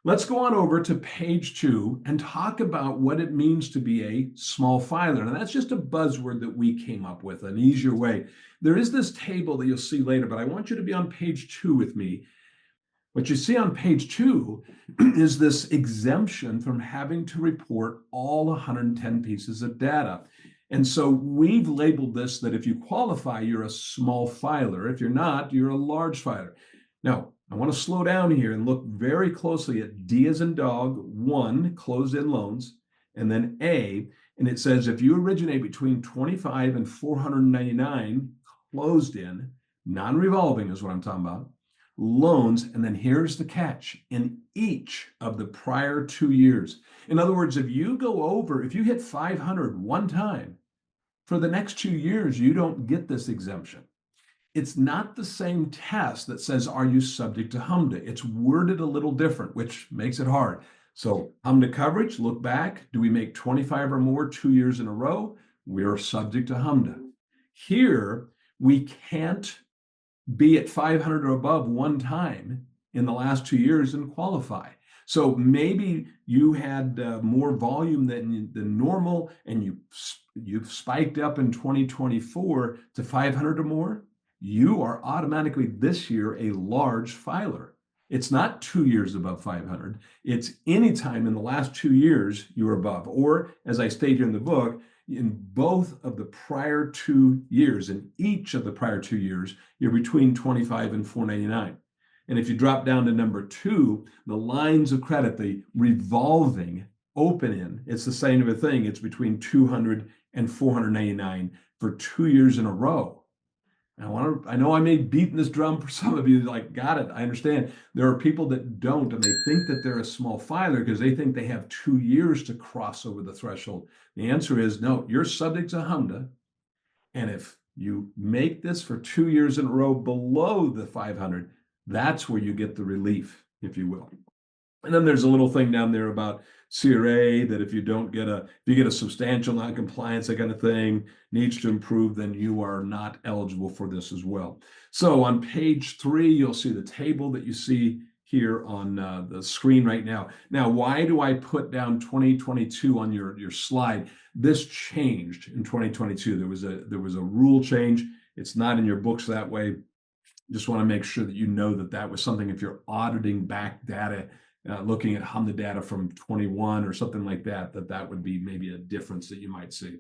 Let's go on over to page 2 and talk about what it means to be a small filer. And that's just a buzzword that we came up with, an easier way. There is this table that you'll see later, but I want you to be on page 2 with me. What you see on page 2 is this exemption from having to report all 110 pieces of data. And so we've labeled this that if you qualify, you're a small filer. If you're not, you're a large filer. Now, I want to slow down here and look very closely at D as in dog, 1, closed-end loans, and then A, and it says if you originate between 25 and 499 closed-in, non-revolving is what I'm talking about, loans, and then here's the catch, in each of the prior 2 years. In other words, if you hit 500 one time, for the next 2 years, you don't get this exemption. It's not the same test that says, are you subject to HMDA? It's worded a little different, which makes it hard. So HMDA coverage, look back. Do we make 25 or more 2 years in a row? We're subject to HMDA. Here, we can't be at 500 or above one time in the last 2 years and qualify. So maybe you had more volume than normal, and you've spiked up in 2024 to 500 or more. You are automatically this year a large filer. It's not 2 years above 500. It's any time in the last 2 years you're above, or as I state here in the book, in both of the prior 2 years, in each of the prior 2 years, you're between 25 and 499. And if you drop down to number 2, the lines of credit, the revolving open-end, it's the same of a thing. It's between 200 and 499 for 2 years in a row. I know I may be beating this drum for some of you, like, got it, I understand. There are people that don't, and they think that they're a small filer because they think they have 2 years to cross over the threshold. The answer is no, you're subject to HMDA. And if you make this for 2 years in a row below the 500, that's where you get the relief, if you will. And then there's a little thing down there about CRA that if you get a substantial noncompliance, that kind of thing, needs to improve, then you are not eligible for this as well. So on page 3, you'll see the table that you see here on the screen right now. Now, why do I put down 2022 on your slide? This changed in 2022. There was a rule change. It's not in your books that way. Just want to make sure that you know that was something, if you're auditing back data, looking at HMDA data from 21 or something like that, that would be maybe a difference that you might see.